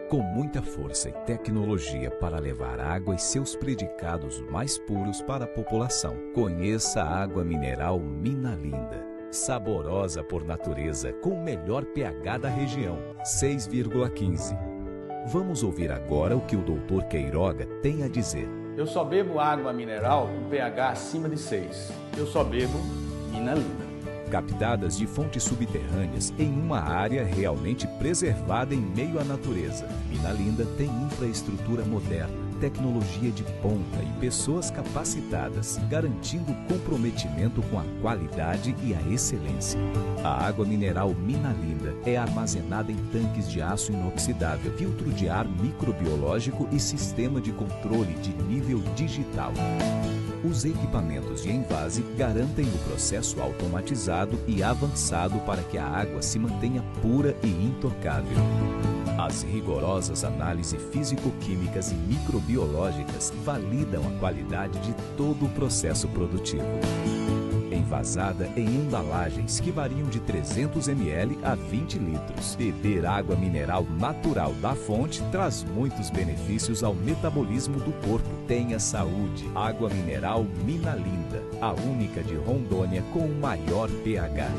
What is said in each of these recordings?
Com muita força e tecnologia para levar água e seus predicados mais puros para a população, conheça a água mineral Minalinda. Saborosa por natureza, com o melhor pH da região, 6,15. Vamos ouvir agora o que o Dr. Queiroga tem a dizer. Eu só bebo água mineral com pH acima de 6. Eu só bebo Minalinda. Captadas de fontes subterrâneas em uma área realmente preservada em meio à natureza. Minalinda tem infraestrutura moderna, tecnologia de ponta e pessoas capacitadas, garantindo comprometimento com a qualidade e a excelência. A água mineral Minalinda é armazenada em tanques de aço inoxidável, filtro de ar microbiológico e sistema de controle de nível digital. Os equipamentos de envase garantem o processo automatizado e avançado para que a água se mantenha pura e intocável. As rigorosas análises físico-químicas e microbiológicas validam a qualidade de todo o processo produtivo. Envasada em embalagens que variam de 300 ml a 20 litros. Beber água mineral natural da fonte traz muitos benefícios ao metabolismo do corpo. Tenha saúde. Água mineral Minalinda, a única de Rondônia com o maior pH.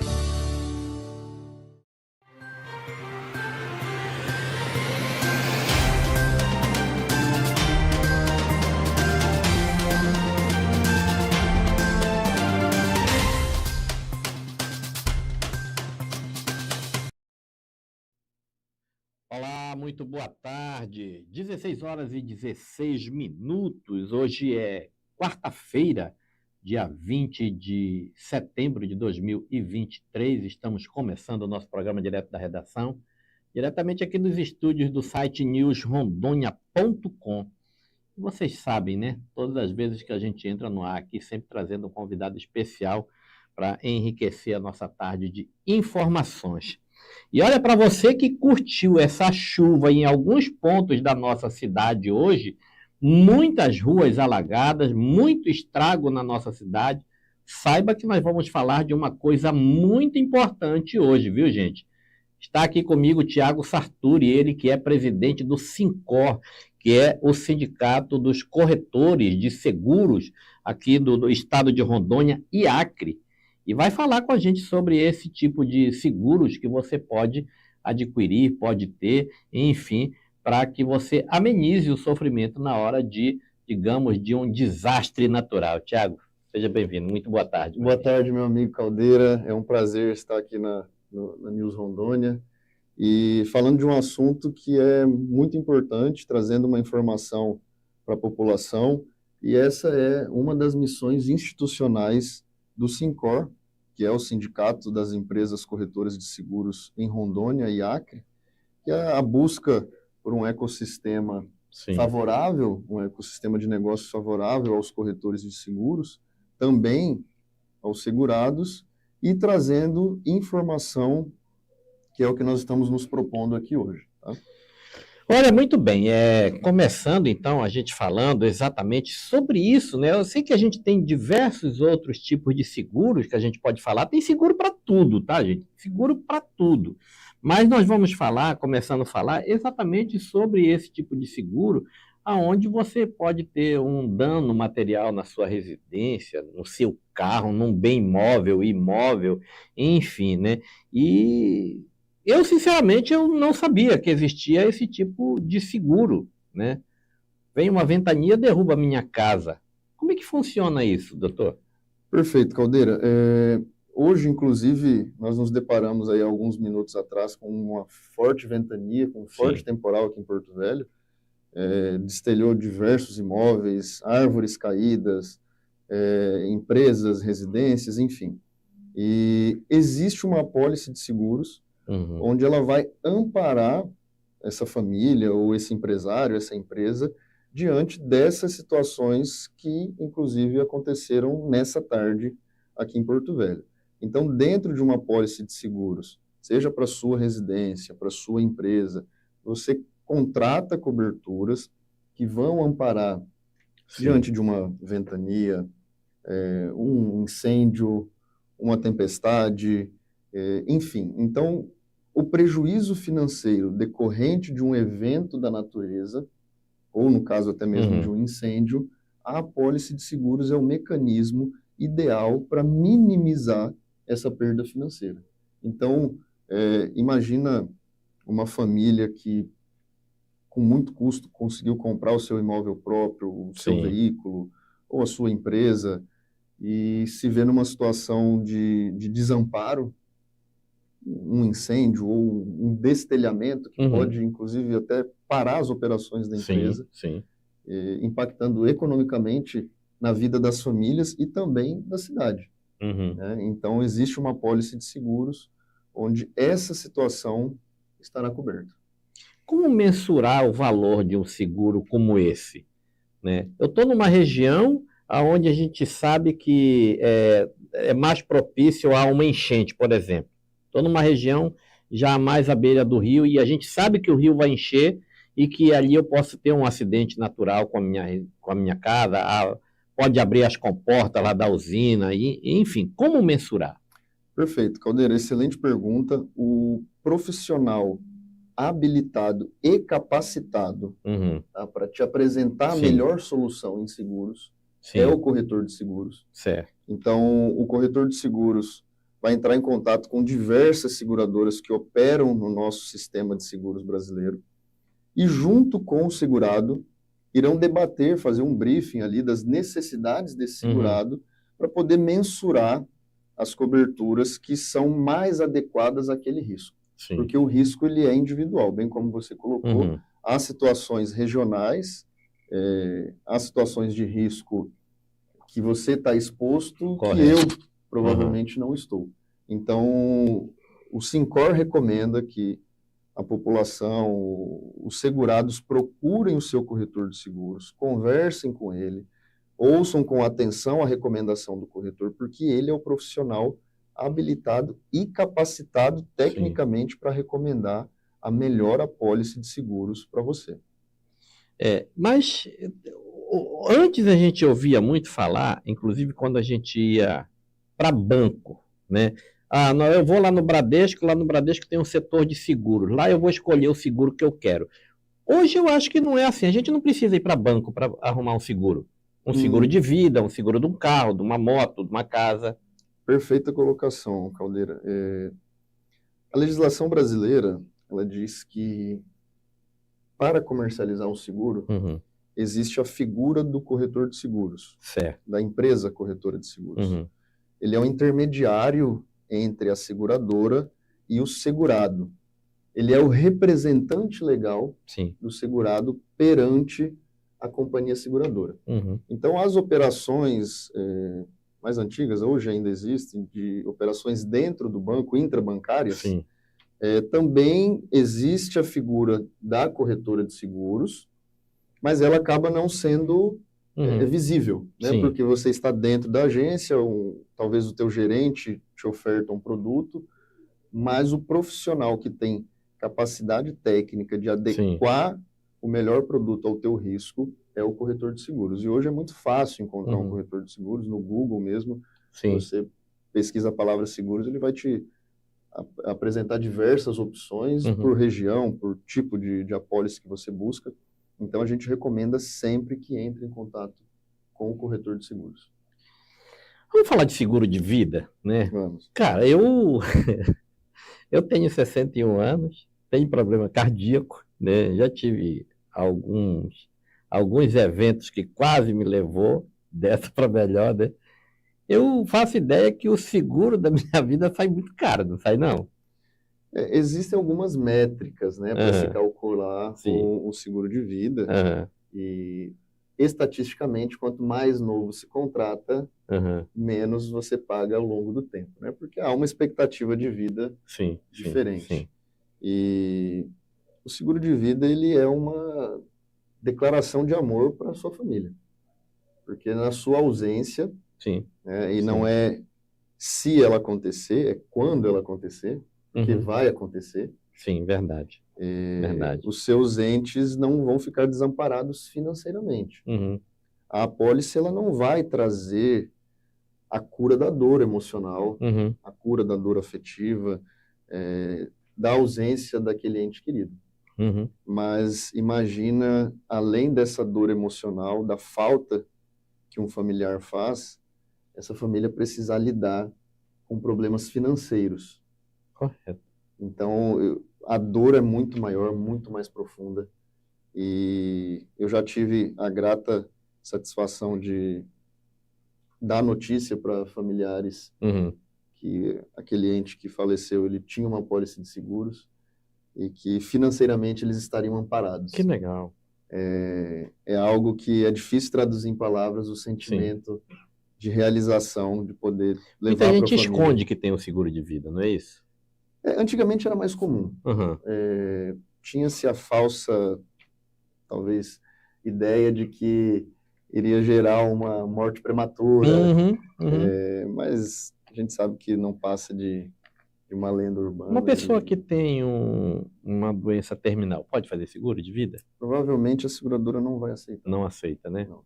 Olá, muito boa tarde. 16 horas e 16 minutos. Hoje é quarta-feira, dia 20 de setembro de 2023. Estamos começando o nosso programa direto da redação, diretamente aqui dos estúdios do site newsrondônia.com. Vocês sabem, né? Todas as vezes que a gente entra no ar aqui, sempre trazendo um convidado especial para enriquecer a nossa tarde de informações. E olha, para você que curtiu essa chuva em alguns pontos da nossa cidade hoje, muitas ruas alagadas, muito estrago na nossa cidade, saiba que nós vamos falar de uma coisa muito importante hoje, viu, gente? Está aqui comigo o Tiago Sarturi, ele que é presidente do Sincor, que é o Sindicato dos Corretores de Seguros aqui do estado de Rondônia e Acre. E vai falar com a gente sobre esse tipo de seguros que você pode adquirir, pode ter, enfim, para que você amenize o sofrimento na hora de, digamos, de um desastre natural. Tiago, seja bem-vindo. Muito boa tarde. Boa tarde, meu amigo Caldeira. É um prazer estar aqui na News Rondônia e falando de um assunto que é muito importante, trazendo uma informação para a população, e essa é uma das missões institucionais do Sincor, que é o Sindicato das Empresas Corretoras de Seguros em Rondônia e Acre, que é a busca por um ecossistema favorável, um ecossistema de negócios favorável aos corretores de seguros, também aos segurados, e trazendo informação, que é o que nós estamos nos propondo aqui hoje. Tá? Olha, muito bem, começando então a gente falando exatamente sobre isso, né? Eu sei que a gente tem diversos outros tipos de seguros que a gente pode falar, tem seguro para tudo, tá, gente? Seguro para tudo. Mas nós vamos falar, começando a falar exatamente sobre esse tipo de seguro, aonde você pode ter um dano material na sua residência, no seu carro, num bem imóvel, enfim, né? E eu, sinceramente, eu não sabia que existia esse tipo de seguro, né? Vem uma ventania, derruba a minha casa. Como é que funciona isso, doutor? Perfeito, Caldeira. Hoje, inclusive, nós nos deparamos aí alguns minutos atrás com uma forte ventania, com um forte temporal aqui em Porto Velho. Destelhou diversos imóveis, árvores caídas, empresas, residências, enfim. E existe uma apólice de seguros onde ela vai amparar essa família ou esse empresário, essa empresa, diante dessas situações que, inclusive, aconteceram nessa tarde aqui em Porto Velho. Então, dentro de uma apólice de seguros, seja para sua residência, para sua empresa, você contrata coberturas que vão amparar diante de uma ventania, um incêndio, uma tempestade, enfim. Então, o prejuízo financeiro decorrente de um evento da natureza, ou no caso até mesmo de um incêndio, a apólice de seguros é o mecanismo ideal para minimizar essa perda financeira. Então, imagina uma família que, com muito custo, conseguiu comprar o seu imóvel próprio, o seu veículo, ou a sua empresa, e se vê numa situação de desamparo, um incêndio ou um destelhamento, que pode, inclusive, até parar as operações da empresa, impactando economicamente na vida das famílias e também da cidade. Né? Então, existe uma apólice de seguros onde essa situação estará coberta. Como mensurar o valor de um seguro como esse? Né? Eu estou numa região onde a gente sabe que é mais propício a uma enchente, por exemplo. Estou numa região já mais à beira do rio e a gente sabe que o rio vai encher e que ali eu posso ter um acidente natural com a minha casa, pode abrir as comportas lá da usina, enfim, como mensurar? Perfeito, Caldeira, excelente pergunta. O profissional habilitado e capacitado para te apresentar a melhor solução em seguros é o corretor de seguros. Certo. Então, o corretor de seguros vai entrar em contato com diversas seguradoras que operam no nosso sistema de seguros brasileiro e, junto com o segurado, irão debater, fazer um briefing ali das necessidades desse segurado para poder mensurar as coberturas que são mais adequadas àquele risco. Sim. Porque o risco ele é individual, bem como você colocou. Há situações regionais, há situações de risco que você está exposto, que eu provavelmente não estou. Então, o Sincor recomenda que a população, os segurados procurem o seu corretor de seguros, conversem com ele, ouçam com atenção a recomendação do corretor, porque ele é o profissional habilitado e capacitado tecnicamente para recomendar a melhor apólice de seguros para você. Mas antes a gente ouvia muito falar, inclusive quando a gente ia para banco, né? Não, eu vou lá no Bradesco tem um setor de seguros, lá eu vou escolher o seguro que eu quero. Hoje eu acho que não é assim, a gente não precisa ir para banco para arrumar um seguro. Um seguro de vida, um seguro de um carro, de uma moto, de uma casa. Perfeita colocação, Caldeira. A legislação brasileira, ela diz que para comercializar um seguro, existe a figura do corretor de seguros, da empresa corretora de seguros. Ele é um intermediário entre a seguradora e o segurado. Ele é o representante legal do segurado perante a companhia seguradora. Então, as operações mais antigas, hoje ainda existem, de operações dentro do banco, intrabancárias, também existe a figura da corretora de seguros, mas ela acaba não sendo visível, né? Porque você está dentro da agência, talvez o teu gerente te oferta um produto, mas o profissional que tem capacidade técnica de adequar o melhor produto ao teu risco é o corretor de seguros. E hoje é muito fácil encontrar um corretor de seguros, no Google mesmo. Você pesquisa a palavra seguros, ele vai te apresentar diversas opções por região, por tipo de apólice que você busca. Então, a gente recomenda sempre que entre em contato com o corretor de seguros. Vamos falar de seguro de vida, né? Vamos. Cara, eu tenho 61 anos, tenho problema cardíaco, né? Já tive alguns eventos que quase me levou dessa para melhor, né? Eu faço ideia que o seguro da minha vida sai muito caro, não sai não? Existem algumas métricas, né, para se calcular com o seguro de vida. E estatisticamente, quanto mais novo se contrata, menos você paga ao longo do tempo, né? Porque há uma expectativa de vida diferente. E o seguro de vida, ele é uma declaração de amor para a sua família. Porque na sua ausência, não é se ela acontecer, é quando ela acontecer, porque vai acontecer. Sim, verdade. Verdade. Os seus entes não vão ficar desamparados financeiramente. A apólice, ela não vai trazer a cura da dor emocional, a cura da dor afetiva. da ausência daquele ente querido. Uhum. Mas imagina, além dessa dor emocional, da falta que um familiar faz, essa família precisar lidar com problemas financeiros. Correto. Então, a dor é muito maior, muito mais profunda. E eu já tive a grata satisfação de dar notícia para familiares Uhum. que aquele ente que faleceu, ele tinha uma apólice de seguros e que financeiramente eles estariam amparados. Que legal. É algo que é difícil traduzir em palavras, o sentimento de realização, de poder levar para a Muita gente família. esconde que tem o seguro de vida, não é isso? Antigamente era mais comum. Uhum. Tinha-se a falsa, talvez, ideia de que iria gerar uma morte prematura, Uhum. Uhum. mas a gente sabe que não passa de uma lenda urbana. Uma pessoa que tem uma doença terminal pode fazer seguro de vida? Provavelmente a seguradora não vai aceitar. Não aceita, né? Não.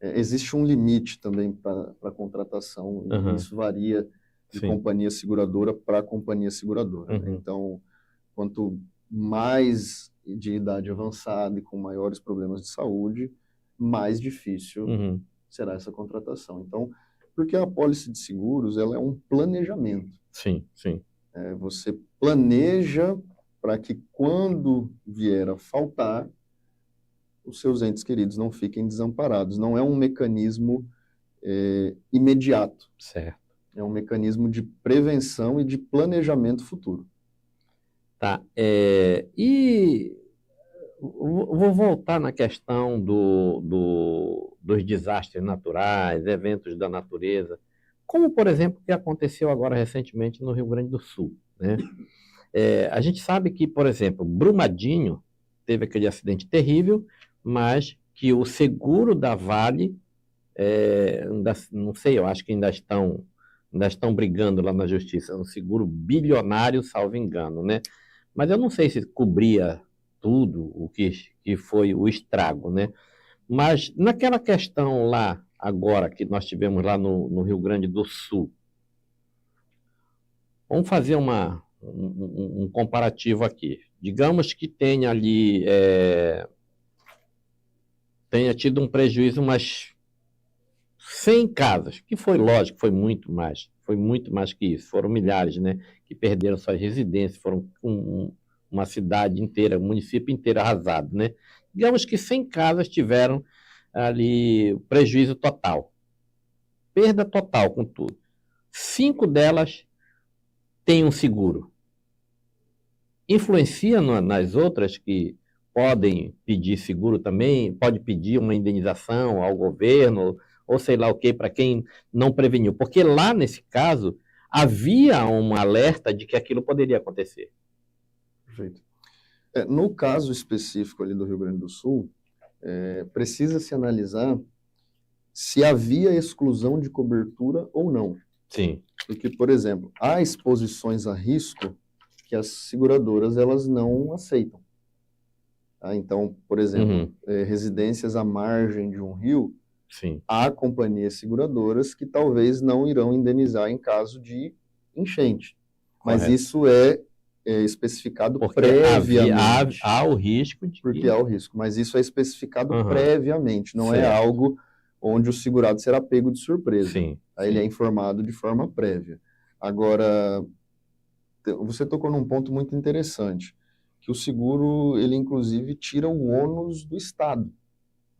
Existe um limite também para a contratação, Uhum. e isso varia de Sim. companhia seguradora para companhia seguradora. Né? Uhum. Então, quanto mais de idade avançada e com maiores problemas de saúde, mais difícil Uhum. será essa contratação. Então, porque a apólice de seguros, ela é um planejamento. Sim, sim. Você planeja para que quando vier a faltar, os seus entes queridos não fiquem desamparados. Não é um mecanismo imediato. Certo. É um mecanismo de prevenção e de planejamento futuro. Tá. E vou voltar na questão dos desastres naturais, eventos da natureza, como, por exemplo, o que aconteceu agora recentemente no Rio Grande do Sul, né? A gente sabe que, por exemplo, Brumadinho teve aquele acidente terrível, mas que o seguro da Vale, não sei, eu acho que ainda estão brigando lá na justiça, um seguro bilionário, salvo engano, né? Mas eu não sei se cobria tudo o que foi o estrago, né? Mas naquela questão lá, agora, que nós tivemos lá no Rio Grande do Sul, vamos fazer um comparativo aqui. Digamos que tenha ali, tenha tido um prejuízo, umas 100 casas, que foi lógico, foi muito mais que isso. Foram milhares, né, que perderam suas residências, foram uma cidade inteira, um município inteiro arrasado, né? Digamos que 100 casas tiveram ali prejuízo total, perda total com tudo. 5 delas têm um seguro. Influencia nas outras que podem pedir seguro também, pode pedir uma indenização ao governo, ou sei lá o que, para quem não preveniu. Porque lá, nesse caso, havia um alerta de que aquilo poderia acontecer. Perfeito. No caso específico ali do Rio Grande do Sul, precisa-se analisar se havia exclusão de cobertura ou não. Sim. Porque, por exemplo, há exposições a risco que as seguradoras elas não aceitam. Então, por exemplo, residências à margem de um rio, sim, há companhias seguradoras que talvez não irão indenizar em caso de enchente. Mas correto. isso é especificado porque previamente. Há o risco de porque há o risco, mas isso é especificado Uhum. previamente, não é Certo. algo onde o segurado será pego de surpresa. Sim, Aí ele é informado de forma prévia. Agora, você tocou num ponto muito interessante, que o seguro, ele inclusive tira o ônus do Estado.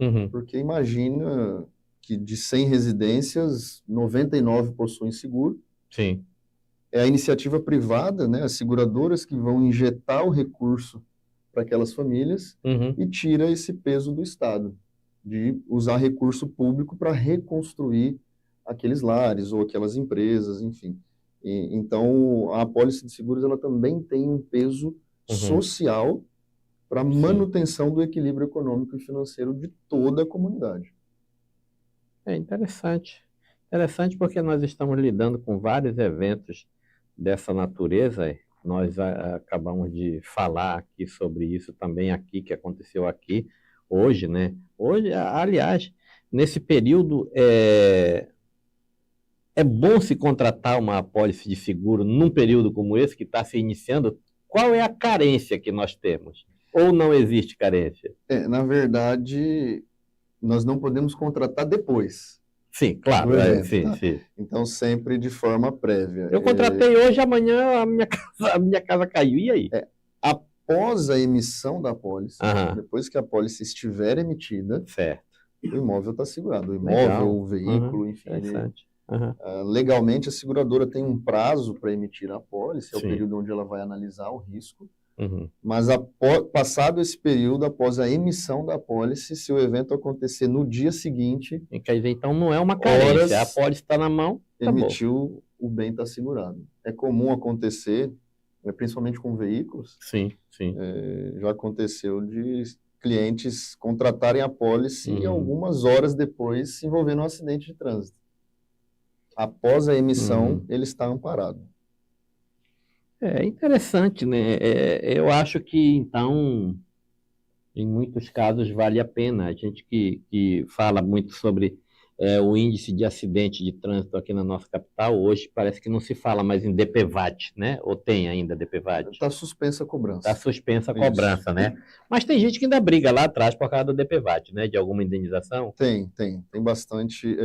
Uhum. Porque imagina que de 100 residências, 99 possuem seguro. Sim. É a iniciativa privada, né, as seguradoras que vão injetar o recurso para aquelas famílias Uhum. e tira esse peso do Estado, de usar recurso público para reconstruir aqueles lares ou aquelas empresas, enfim. Então, a apólice de seguros ela também tem um peso social para a manutenção do equilíbrio econômico e financeiro de toda a comunidade. É interessante. Interessante porque nós estamos lidando com vários eventos dessa natureza. Nós acabamos de falar aqui sobre isso também aqui, que aconteceu aqui hoje, né? Hoje, aliás, nesse período, é bom se contratar uma apólice de seguro num período como esse, que está se iniciando qual é a carência que nós temos? Ou não existe carência? Na verdade, nós não podemos contratar depois Sim, claro. do evento, Sim, tá? sim. Então, sempre de forma prévia. Eu contratei hoje, amanhã a minha casa caiu. E aí? Após a emissão da apólice, Aham. depois que a apólice estiver emitida, Certo. o imóvel está segurado. O imóvel, Legal. o veículo, enfim. Interessante. Aham. Legalmente, a seguradora tem um prazo para emitir a apólice, é o Sim. período onde ela vai analisar o risco. Uhum. Mas passado esse período, após a emissão da apólice, se o evento acontecer no dia seguinte, Quer dizer, então não é uma carência. Horas- A apólice está na mão, tá bom. emitiu, o bem está segurado. É comum acontecer, principalmente com veículos, Sim, sim. já aconteceu de clientes contratarem a apólice e algumas horas depois se envolver num acidente de trânsito. Após a emissão, ele está amparado. É interessante, né? Eu acho que, então, em muitos casos vale a pena. A gente que fala muito sobre o índice de acidente de trânsito aqui na nossa capital, hoje parece que não se fala mais em DPVAT, né? Ou tem ainda DPVAT? Está suspensa a cobrança. Está suspensa a Isso. cobrança, né? Mas tem gente que ainda briga lá atrás por causa do DPVAT, né? De alguma indenização. Tem bastante.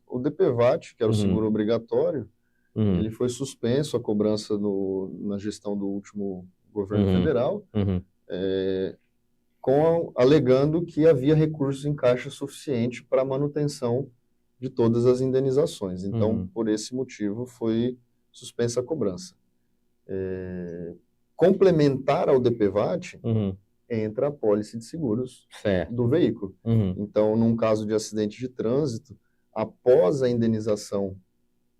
O DPVAT, que era o seguro obrigatório, ele foi suspenso a cobrança na gestão do último governo federal, alegando que havia recursos em caixa suficiente para a manutenção de todas as indenizações. Então, por esse motivo, foi suspensa a cobrança. Complementar ao DPVAT, entra a apólice de seguros do veículo. Então, num caso de acidente de trânsito, após a indenização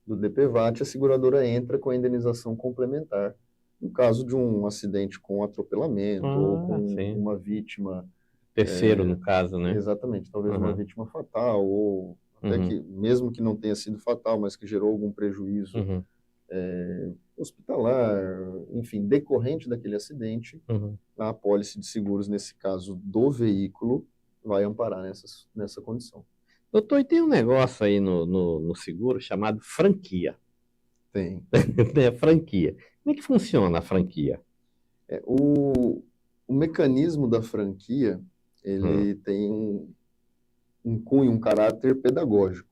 do DPVAT, a seguradora entra com a indenização complementar. No caso de um acidente com atropelamento ou com uma vítima... Terceiro, no caso, né? Exatamente, talvez uma vítima fatal, ou até que, mesmo que não tenha sido fatal, mas que gerou algum prejuízo hospitalar, enfim, decorrente daquele acidente, a apólice de seguros, nesse caso do veículo, vai amparar nessa condição. Doutor, e tem um negócio aí no seguro chamado franquia. Tem. Franquia. Como é que funciona a franquia? O mecanismo da franquia, ele tem um cunho, um caráter pedagógico,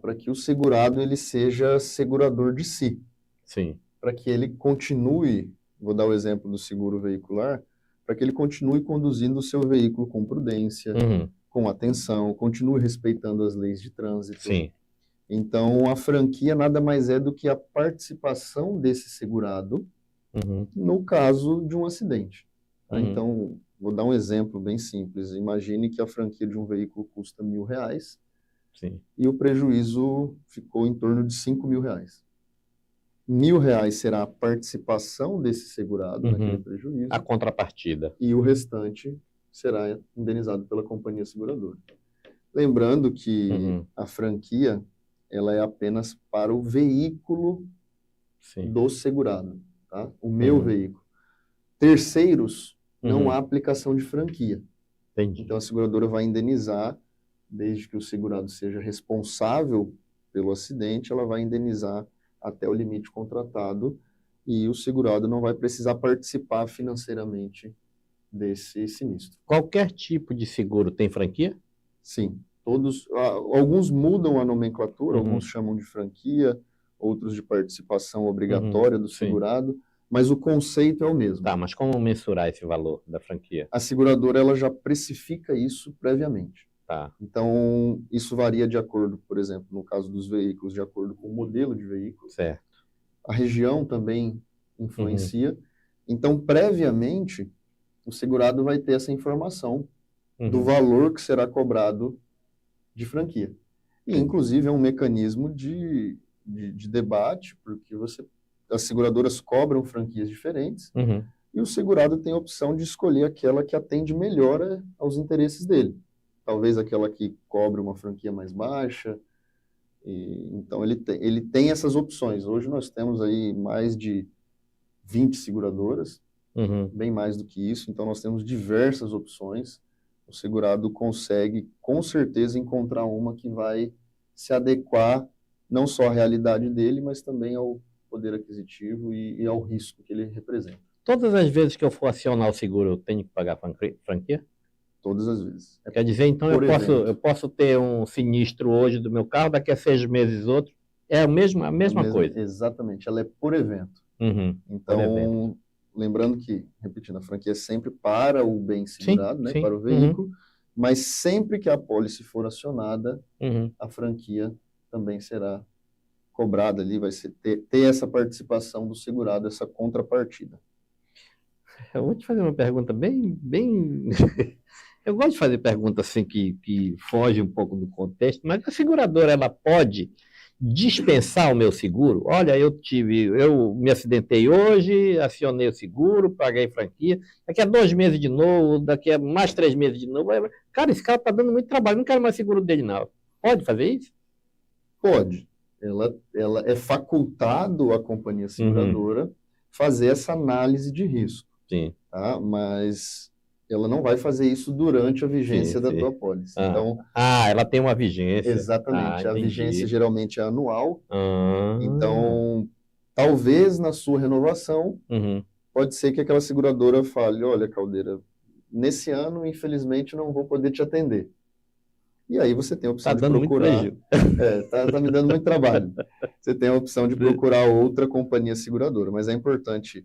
para que o segurado ele seja segurador de si. Sim. Para que ele continue, vou dar o exemplo do seguro veicular, para que ele continue conduzindo o seu veículo com prudência, com atenção, continue respeitando as leis de trânsito. Sim. Então, a franquia nada mais é do que a participação desse segurado no caso de um acidente. Tá? Então, vou dar um exemplo bem simples. Imagine que a franquia de um veículo custa R$1.000 e o prejuízo ficou em torno de R$5.000. R$1.000 será a participação desse segurado naquele prejuízo. A contrapartida. E o restante será indenizado pela companhia seguradora. Lembrando que a franquia ela é apenas para o veículo do segurado, tá? O meu veículo. Terceiros, não há aplicação de franquia. Entendi. Então, a seguradora vai indenizar, desde que o segurado seja responsável pelo acidente, ela vai indenizar até o limite contratado e o segurado não vai precisar participar financeiramente desse sinistro. Qualquer tipo de seguro tem franquia? Sim. Alguns mudam a nomenclatura, alguns chamam de franquia, outros de participação obrigatória do segurado, mas o conceito é o mesmo. Tá, mas como mensurar esse valor da franquia? A seguradora ela já precifica isso previamente. Tá. Então, isso varia de acordo, por exemplo, no caso dos veículos, de acordo com o modelo de veículo. Certo. A região também influencia. Então, previamente, o segurado vai ter essa informação do valor que será cobrado de franquia. E, inclusive, é um mecanismo de debate, porque as seguradoras cobram franquias diferentes e o segurado tem a opção de escolher aquela que atende melhor aos interesses dele. Talvez aquela que cobre uma franquia mais baixa. Então, ele tem essas opções. Hoje nós temos aí mais de 20 seguradoras, bem mais do que isso. Então, nós temos diversas opções. O segurado consegue, com certeza, encontrar uma que vai se adequar não só à realidade dele, mas também ao poder aquisitivo e ao risco que ele representa. Todas as vezes que eu for acionar o seguro, eu tenho que pagar franquia? Todas as vezes. Quer dizer, então eu posso ter um sinistro hoje do meu carro, daqui a 6 meses outro. É a mesma coisa. Exatamente, ela é por evento. Uhum, então, por evento. Lembrando que, repetindo, a franquia é sempre para o bem segurado, Sim, né, sim. para o veículo, mas sempre que a apólice for acionada, Uhum. a franquia também será cobrada ali, vai ter essa participação do segurado, essa contrapartida. Eu vou te fazer uma pergunta bem... Eu gosto de fazer perguntas assim que fogem um pouco do contexto, mas a seguradora, ela pode dispensar o meu seguro? Olha, eu me acidentei hoje, acionei o seguro, paguei franquia, daqui a 2 meses de novo, daqui a mais 3 meses de novo. Cara, esse cara tá dando muito trabalho, não quero mais seguro dele, não. Pode fazer isso? Pode. Ela é facultado à companhia seguradora fazer essa análise de risco. Sim. Tá? Mas ela não vai fazer isso durante a vigência da tua apólice. Então, ela tem uma vigência. Exatamente. A vigência geralmente é anual. Então, talvez na sua renovação, pode ser que aquela seguradora fale, olha, Caldeira, nesse ano, infelizmente, não vou poder te atender. E aí você tem a opção de procurar... Tá me dando muito trabalho. Você tem a opção de procurar outra companhia seguradora, mas é importante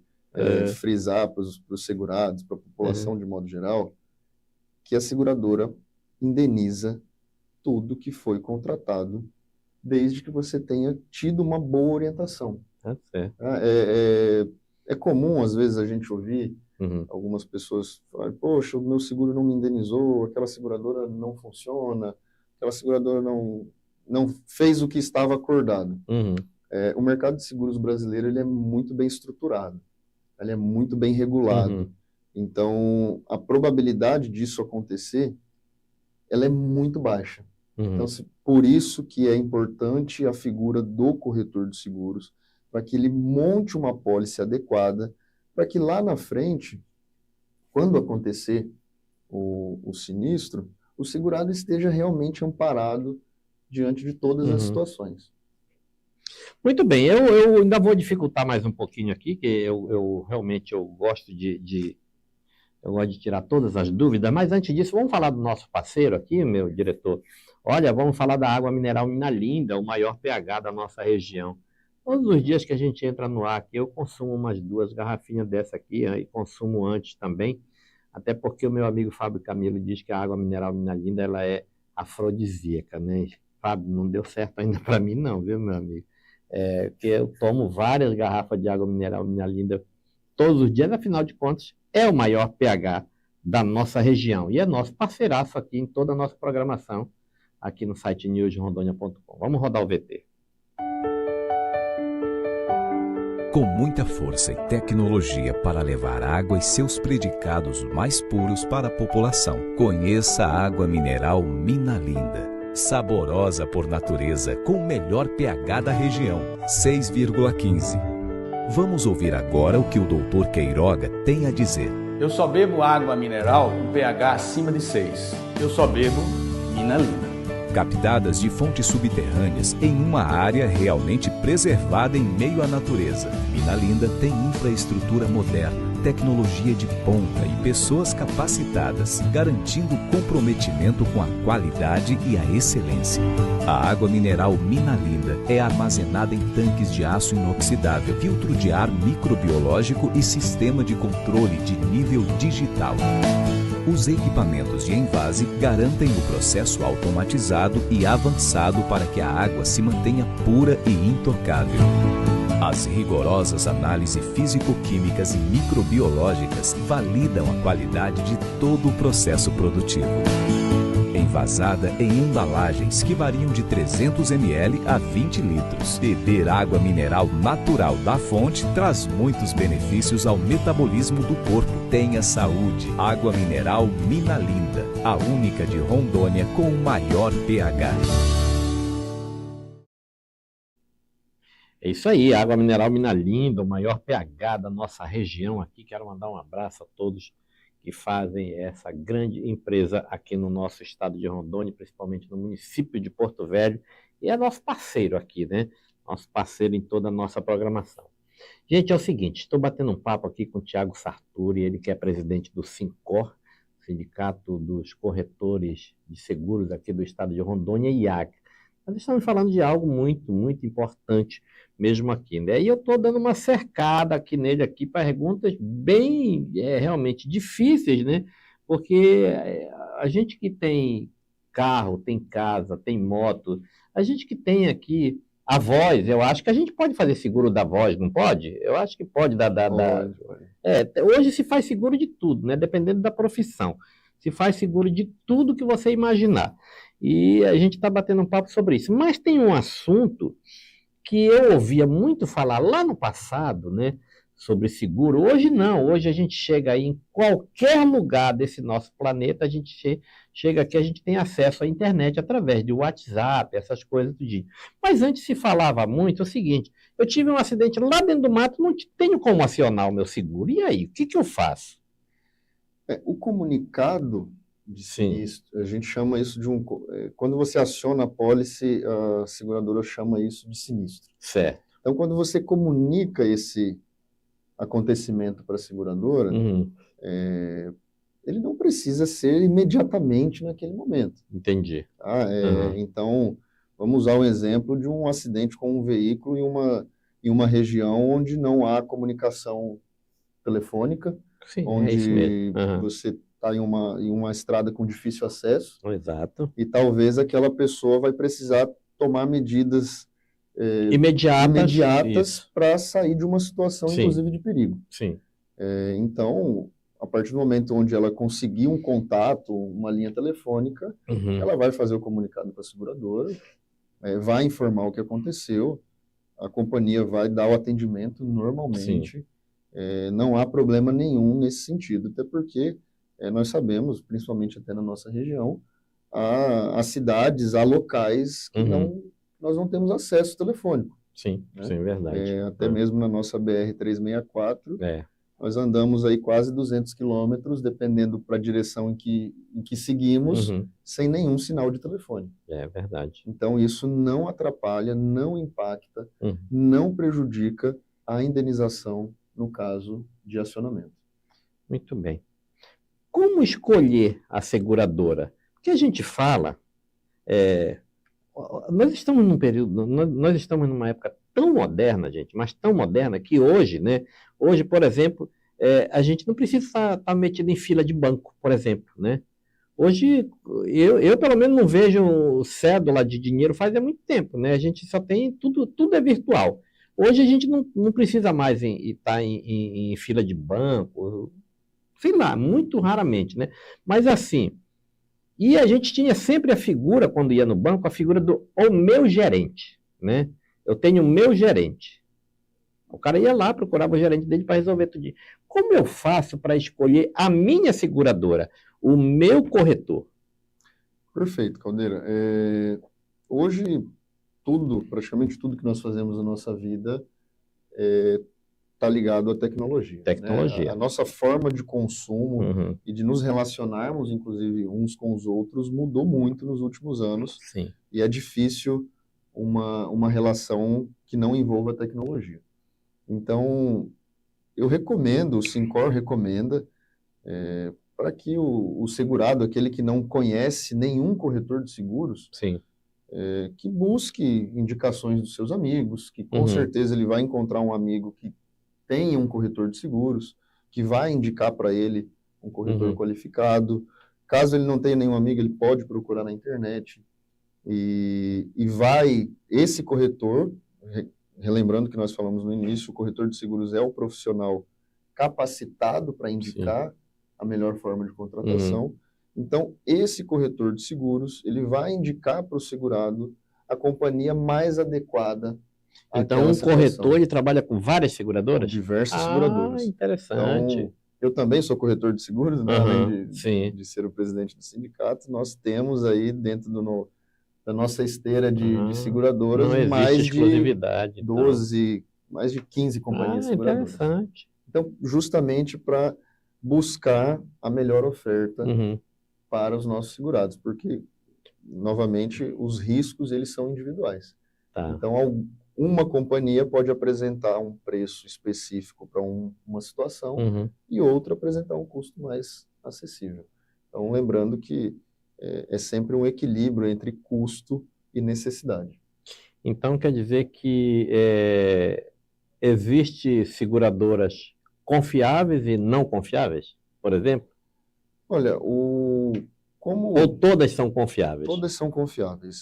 frisar para os segurados, para a população de modo geral, que a seguradora indeniza tudo que foi contratado, desde que você tenha tido uma boa orientação. É comum, às vezes, a gente ouvir algumas pessoas falarem, poxa, o meu seguro não me indenizou, aquela seguradora não funciona, aquela seguradora não fez o que estava acordado. O mercado de seguros brasileiro ele é muito bem estruturado, ele é muito bem regulado. Então, a probabilidade disso acontecer, ela é muito baixa. Então, por isso que é importante a figura do corretor de seguros, para que ele monte uma apólice adequada, para que lá na frente, quando acontecer o sinistro, o segurado esteja realmente amparado diante de todas as situações. Muito bem, eu ainda vou dificultar mais um pouquinho aqui, que eu realmente gosto eu gosto de tirar todas as dúvidas, mas antes disso, vamos falar do nosso parceiro aqui, meu diretor. Olha, vamos falar da água mineral Minalinda, o maior pH da nossa região. Todos os dias que a gente entra no ar aqui, eu consumo umas 2 garrafinhas dessa aqui, e consumo antes também, até porque o meu amigo Fábio Camilo diz que a água mineral Minalinda, ela é afrodisíaca, né? Fábio, não deu certo ainda para mim não, viu, meu amigo? Porque eu tomo várias garrafas de água mineral Minalinda todos os dias, afinal de contas, é o maior pH da nossa região e é nosso parceiraço aqui em toda a nossa programação, aqui no site newsrondônia.com. Vamos rodar o VT. Com muita força e tecnologia para levar água e seus predicados mais puros para a população, conheça a água mineral Minalinda. Saborosa por natureza, com o melhor pH da região, 6,15. Vamos ouvir agora o que o Dr. Queiroga tem a dizer. Eu só bebo água mineral com pH acima de 6. Eu só bebo Minalinda. Captadas de fontes subterrâneas em uma área realmente preservada em meio à natureza. Minalinda tem infraestrutura moderna, tecnologia de ponta e pessoas capacitadas, garantindo comprometimento com a qualidade e a excelência. A água mineral Minalinda é armazenada em tanques de aço inoxidável, filtro de ar microbiológico e sistema de controle de nível digital. Os equipamentos de envase garantem o processo automatizado e avançado para que a água se mantenha pura e intocável. As rigorosas análises físico-químicas e microbiológicas validam a qualidade de todo o processo produtivo. Envasada em embalagens que variam de 300 ml a 20 litros. Beber água mineral natural da fonte traz muitos benefícios ao metabolismo do corpo. Tenha saúde. Água mineral Minalinda, a única de Rondônia com o maior pH. É isso aí, água mineral Minalinda, o maior pH da nossa região aqui. Quero mandar um abraço a todos que fazem essa grande empresa aqui no nosso estado de Rondônia, principalmente no município de Porto Velho, e é nosso parceiro aqui, né? nosso parceiro em toda a nossa programação. Gente, é o seguinte, estou batendo um papo aqui com o Tiago Sarturi, ele que é presidente do Sincor, Sindicato dos Corretores de Seguros aqui do estado de Rondônia e IAG. Nós estamos falando de algo muito, muito importante mesmo aqui, né? E eu estou dando uma cercada aqui nele, aqui, perguntas bem, realmente difíceis, né? Porque a gente que tem carro, tem casa, tem moto, a gente que tem aqui a voz, eu acho que a gente pode fazer seguro da voz, não pode? Eu acho que pode Pode. hoje se faz seguro de tudo, né? Dependendo da profissão. Se faz seguro de tudo que você imaginar. E a gente está batendo um papo sobre isso. Mas tem um assunto que eu ouvia muito falar lá no passado, né? Sobre seguro. Hoje não. Hoje a gente chega aí em qualquer lugar desse nosso planeta, a gente chega aqui, a gente tem acesso à internet através de WhatsApp, essas coisas do dia. Mas antes se falava muito o seguinte: eu tive um acidente lá dentro do mato, não tenho como acionar o meu seguro. E aí, o que eu faço? O comunicado de sinistro, a gente chama isso de quando você aciona a pólice, a seguradora chama isso de sinistro. Certo. Então, quando você comunica esse acontecimento para a seguradora, ele não precisa ser imediatamente naquele momento. Entendi. Tá? Então, vamos usar um exemplo de um acidente com um veículo em uma região onde não há comunicação telefônica, Sim, onde você está em uma estrada com difícil acesso. Exato. E talvez aquela pessoa vai precisar tomar medidas imediatas para sair de uma situação, Sim. inclusive, de perigo. Sim. Então, a partir do momento onde ela conseguir um contato, uma linha telefônica, ela vai fazer o comunicado para a seguradora, vai informar o que aconteceu, a companhia vai dar o atendimento normalmente, não há problema nenhum nesse sentido, até porque nós sabemos, principalmente até na nossa região, há cidades, há locais que nós não temos acesso telefônico. Sim, né? Sim, verdade. Até mesmo na nossa BR-364, nós andamos aí quase 200 quilômetros, dependendo para a direção em que seguimos, sem nenhum sinal de telefone. É verdade. Então, isso não atrapalha, não impacta, não prejudica a indenização no caso de acionamento. Muito bem. Como escolher a seguradora? Porque a gente fala, nós estamos num período, nós estamos numa época tão moderna, gente, mas tão moderna que hoje, né? Hoje, por exemplo, a gente não precisa estar metido em fila de banco, por exemplo, né? Hoje, eu pelo menos não vejo cédula de dinheiro faz muito tempo, né? A gente só tem, tudo é virtual. Hoje a gente não precisa mais estar em fila de banco, sei lá, muito raramente, né? Mas assim, e a gente tinha sempre a figura, quando ia no banco, a figura do o meu gerente, né? Eu tenho o meu gerente. O cara ia lá, procurava o gerente dele para resolver tudo. Como eu faço para escolher a minha seguradora, o meu corretor? Perfeito, Caldeira. Hoje, praticamente tudo que nós fazemos na nossa vida está ligado à tecnologia. Tecnologia. Né? A nossa forma de consumo e de nos relacionarmos, inclusive, uns com os outros, mudou muito nos últimos anos. Sim. E é difícil uma relação que não envolva tecnologia. Então, eu recomendo, o Sincor recomenda, para que o segurado, aquele que não conhece nenhum corretor de seguros, Sim. Que busque indicações dos seus amigos, que com certeza ele vai encontrar um amigo que tenha um corretor de seguros, que vai indicar para ele um corretor qualificado. Caso ele não tenha nenhum amigo, ele pode procurar na internet. E esse corretor, relembrando que nós falamos no início, o corretor de seguros é o profissional capacitado para indicar a melhor forma de contratação. Então, esse corretor de seguros, ele vai indicar para o segurado a companhia mais adequada. Então, um corretor, ele trabalha com várias seguradoras? Com diversas seguradoras. Interessante. Então, eu também sou corretor de seguros, né? Além de ser o presidente do sindicato, nós temos aí dentro da nossa esteira de seguradoras mais de exclusividade, 12, mais de 15 companhias seguradoras. Interessante. Então, justamente para buscar a melhor oferta para os nossos segurados, porque, novamente, os riscos, eles são individuais. Tá. Então, uma companhia pode apresentar um preço específico para uma situação e outra apresentar um custo mais acessível. Então, lembrando que é sempre um equilíbrio entre custo e necessidade. Então, quer dizer que existe seguradoras confiáveis e não confiáveis, por exemplo? Olha, Ou todas são confiáveis? Todas são confiáveis.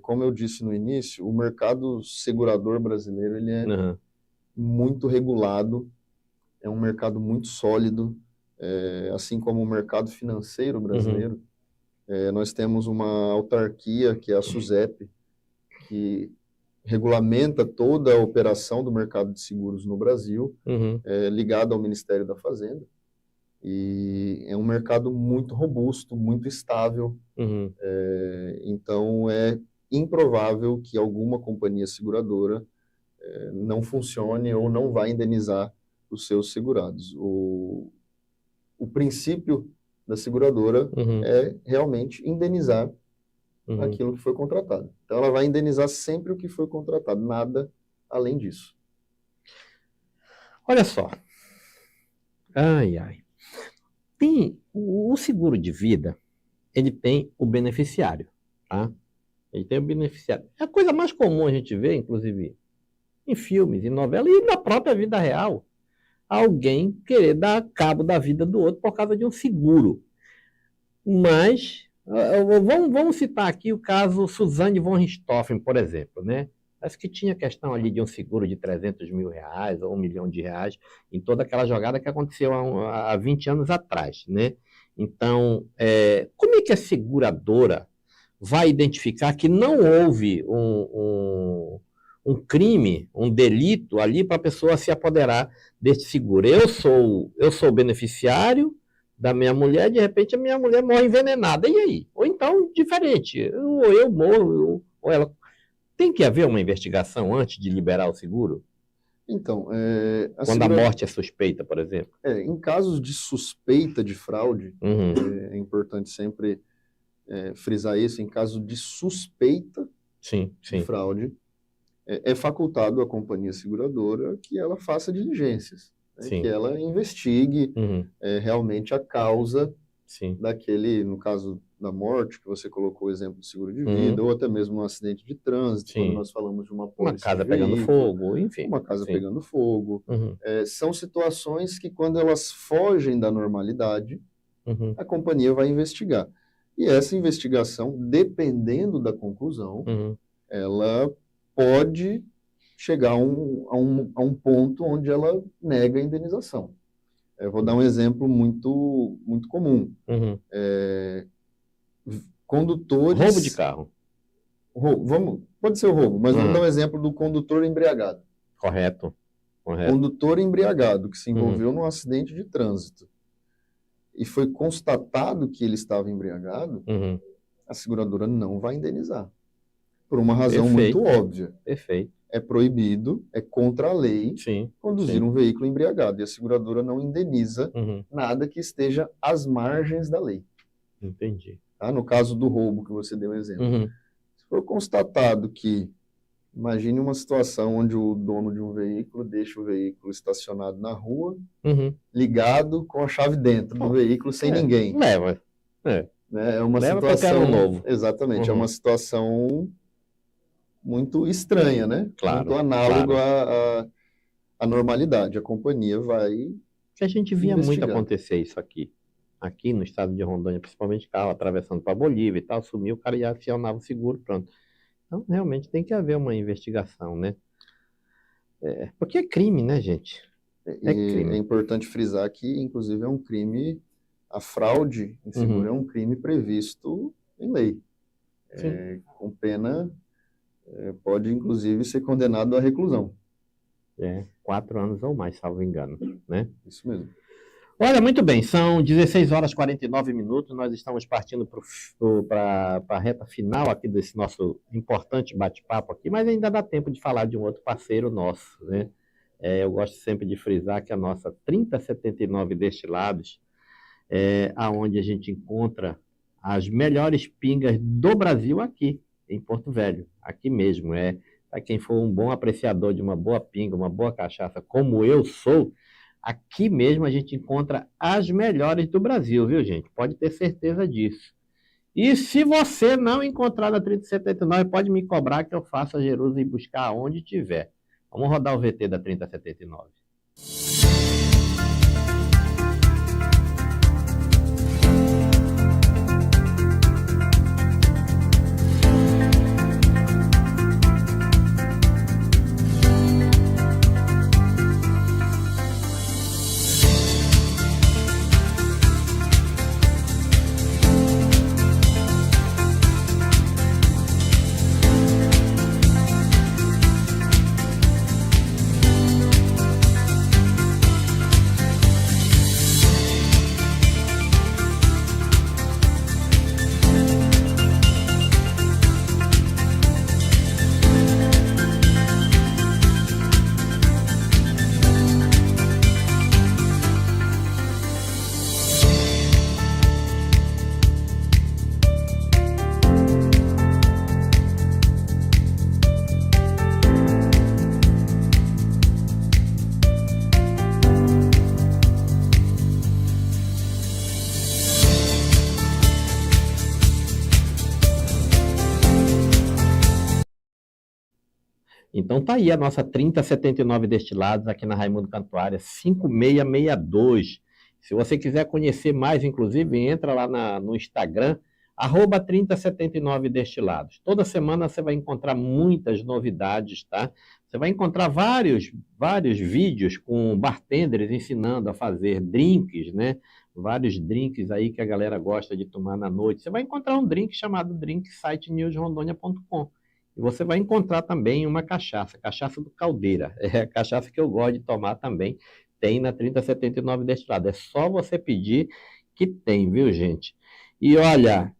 Como eu disse no início, o mercado segurador brasileiro ele é muito regulado, é um mercado muito sólido, assim como o mercado financeiro brasileiro. Nós temos uma autarquia, que é a SUSEP, que regulamenta toda a operação do mercado de seguros no Brasil, ligada ao Ministério da Fazenda. E é um mercado muito robusto, muito estável. Então, é improvável que alguma companhia seguradora não funcione ou não vá indenizar os seus segurados. O princípio da seguradora é realmente indenizar aquilo que foi contratado. Então, ela vai indenizar sempre o que foi contratado, nada além disso. Olha só. O seguro de vida, ele tem o beneficiário, tá? Ele tem o beneficiário. É a coisa mais comum a gente ver, inclusive, em filmes, em novelas e na própria vida real. Alguém querer dar cabo da vida do outro por causa de um seguro. Mas, vamos citar aqui o caso Suzane von Richthofen, por exemplo, né? Parece que tinha questão ali de um seguro de 300 mil reais ou R$1 milhão em toda aquela jogada que aconteceu há 20 anos atrás, né? Então, como é que a seguradora vai identificar que não houve um crime, um delito ali para a pessoa se apoderar desse seguro? Eu sou beneficiário da minha mulher, de repente a minha mulher morre envenenada, e aí? Ou então, diferente, ou eu morro, ou ela... Tem que haver uma investigação antes de liberar o seguro? Então, quando a morte é suspeita, por exemplo? Em casos de suspeita de fraude, é importante sempre frisar isso, em caso de suspeita de fraude, é facultado à companhia seguradora que ela faça diligências, que ela investigue realmente a causa daquele, no caso da morte, que você colocou o exemplo de seguro de vida, ou até mesmo um acidente de trânsito, quando nós falamos de uma pólice casa de pegando veículo, fogo, enfim. Uma casa pegando fogo. São situações que, quando elas fogem da normalidade, a companhia vai investigar. E essa investigação, dependendo da conclusão, ela pode chegar a um ponto onde ela nega a indenização. Eu vou dar um exemplo muito, muito comum. Condutores... Roubo de carro. Pode ser o roubo, mas vamos dar um exemplo do condutor embriagado. Correto. Condutor embriagado que se envolveu num acidente de trânsito e foi constatado que ele estava embriagado, a seguradora não vai indenizar. Por uma razão muito óbvia. É proibido, é contra a lei conduzir um veículo embriagado. E a seguradora não indeniza nada que esteja às margens da lei. Entendi. Tá? No caso do roubo que você deu um exemplo. Se for constatado que, imagine uma situação onde o dono de um veículo deixa o veículo estacionado na rua, ligado com a chave dentro do veículo, sem ninguém. Leva. É uma situação... novo. Exatamente. É uma situação muito estranha, né? Claro. Muito análogo à normalidade. A companhia vai... A gente via muito acontecer isso aqui. Aqui no estado de Rondônia, principalmente carro atravessando para Bolívia e tal, sumiu, o cara ia acionava o seguro, pronto. Então, realmente tem que haver uma investigação, né? Porque é crime, né, gente? É importante frisar que, inclusive, é um crime, a fraude em seguro é um crime previsto em lei. Com pena, pode, inclusive, ser condenado à reclusão. 4 anos ou mais, salvo engano, né? Isso mesmo. Olha, muito bem, são 16 horas e 49 minutos, nós estamos partindo para a reta final aqui desse nosso importante bate-papo aqui, mas ainda dá tempo de falar de um outro parceiro nosso, né? Eu gosto sempre de frisar que a nossa 3079 Destilados é aonde a gente encontra as melhores pingas do Brasil aqui, em Porto Velho, aqui mesmo, para quem for um bom apreciador de uma boa pinga, uma boa cachaça, como eu sou, aqui mesmo a gente encontra as melhores do Brasil, viu, gente? Pode ter certeza disso. E se você não encontrar na 3079, pode me cobrar que eu faço a Jerusa e buscar onde tiver. Vamos rodar o VT da 3079. Então tá aí a nossa 3079 destilados aqui na Raimundo Cantuária, 5662. Se você quiser conhecer mais, inclusive, entra lá no Instagram, @3079destilados. Toda semana você vai encontrar muitas novidades, tá? Você vai encontrar vários vídeos com bartenders ensinando a fazer drinks, né? Vários drinks aí que a galera gosta de tomar na noite. Você vai encontrar um drink chamado drinksitenewsrondônia.com. E você vai encontrar também uma cachaça do Caldeira. É a cachaça que eu gosto de tomar também. Tem na 3079 destilado. É só você pedir que tem, viu, gente? E olha,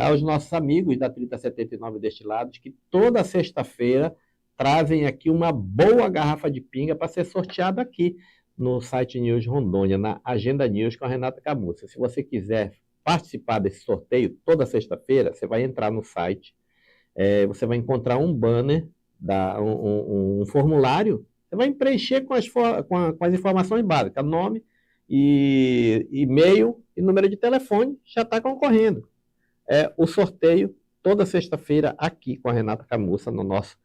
aos nossos amigos da 3079 Destilados, que toda sexta-feira trazem aqui uma boa garrafa de pinga para ser sorteada aqui no site News Rondônia, na Agenda News com a Renata Camussa. Se você quiser participar desse sorteio toda sexta-feira, você vai entrar no site, você vai encontrar um banner, um formulário, você vai preencher com as informações básicas, nome, e e-mail e número de telefone, já está concorrendo. O sorteio toda sexta-feira aqui com a Renata Camussa no nosso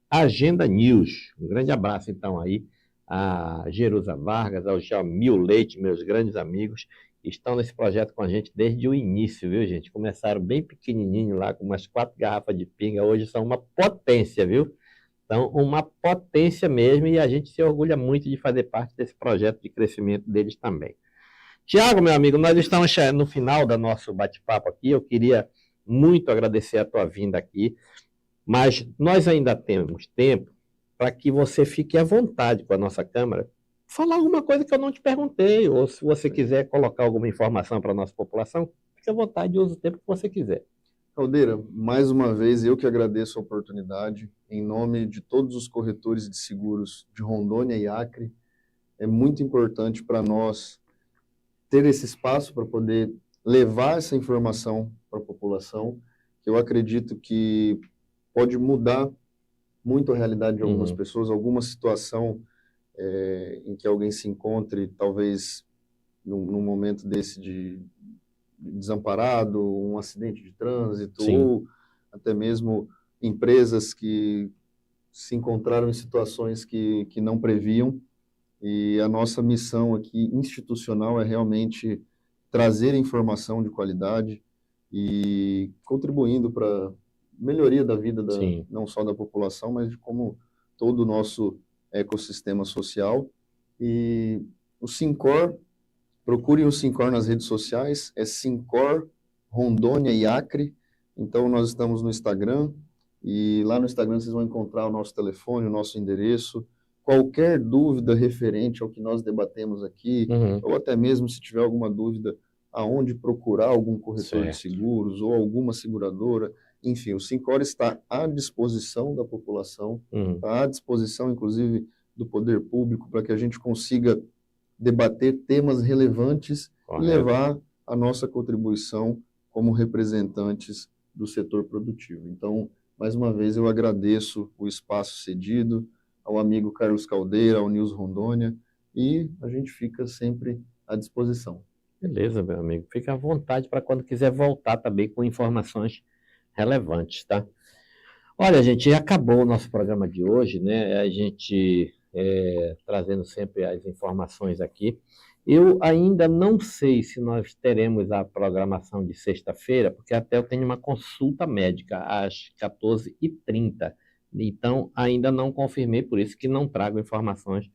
Agenda News. Um grande abraço então aí a Jerusa Vargas, ao Jamil Leite, meus grandes amigos, que estão nesse projeto com a gente desde o início, viu, gente? Começaram bem pequenininho lá, com umas 4 garrafas de pinga, hoje são uma potência, viu? Então, uma potência mesmo, e a gente se orgulha muito de fazer parte desse projeto de crescimento deles também. Tiago, meu amigo, nós estamos no final do nosso bate-papo aqui. Eu queria muito agradecer a tua vinda aqui, mas nós ainda temos tempo para que você fique à vontade com a nossa câmera, falar alguma coisa que eu não te perguntei, ou se você quiser colocar alguma informação para a nossa população, fique à vontade e use o tempo que você quiser. Caldeira, mais uma vez, eu que agradeço a oportunidade, em nome de todos os corretores de seguros de Rondônia e Acre. É muito importante para nós ter esse espaço para poder levar essa informação para a população, que eu acredito que pode mudar muito a realidade de algumas pessoas, alguma situação em que alguém se encontre, talvez num momento desse de desamparado, um acidente de trânsito, Sim. ou até mesmo empresas que se encontraram em situações que não previam. E a nossa missão aqui institucional é realmente trazer informação de qualidade e contribuindo para a melhoria da vida não só da população, mas de como todo o nosso ecossistema social. E o Sincor, procurem o Sincor nas redes sociais, é Sincor Rondônia e Acre. Então nós estamos no Instagram, e lá no Instagram vocês vão encontrar o nosso telefone, o nosso endereço. Qualquer dúvida referente ao que nós debatemos aqui, ou até mesmo se tiver alguma dúvida aonde procurar algum corretor de seguros ou alguma seguradora, enfim, o Sincor está à disposição da população, está à disposição, inclusive, do poder público, para que a gente consiga debater temas relevantes e levar a nossa contribuição como representantes do setor produtivo. Então, Mais uma vez eu agradeço o espaço cedido ao amigo Carlos Caldeira, ao Nils Rondônia, e a gente fica sempre à disposição. Beleza, meu amigo. Fica à vontade para quando quiser voltar também com informações relevantes, tá? Olha, gente, acabou o nosso programa de hoje, né? A gente trazendo sempre as informações aqui. Eu ainda não sei se nós teremos a programação de sexta-feira, porque até eu tenho uma consulta médica às 14h30. Então, ainda não confirmei, por isso que não trago informações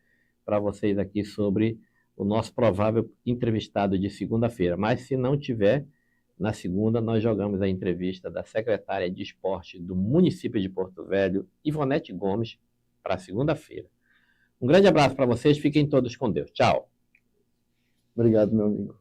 para vocês aqui sobre o nosso provável entrevistado de segunda-feira. Mas se não tiver, na segunda nós jogamos a entrevista da secretária de esporte do município de Porto Velho, Ivonete Gomes, para segunda-feira. Um grande abraço para vocês, fiquem todos com Deus. Tchau. Obrigado, meu amigo.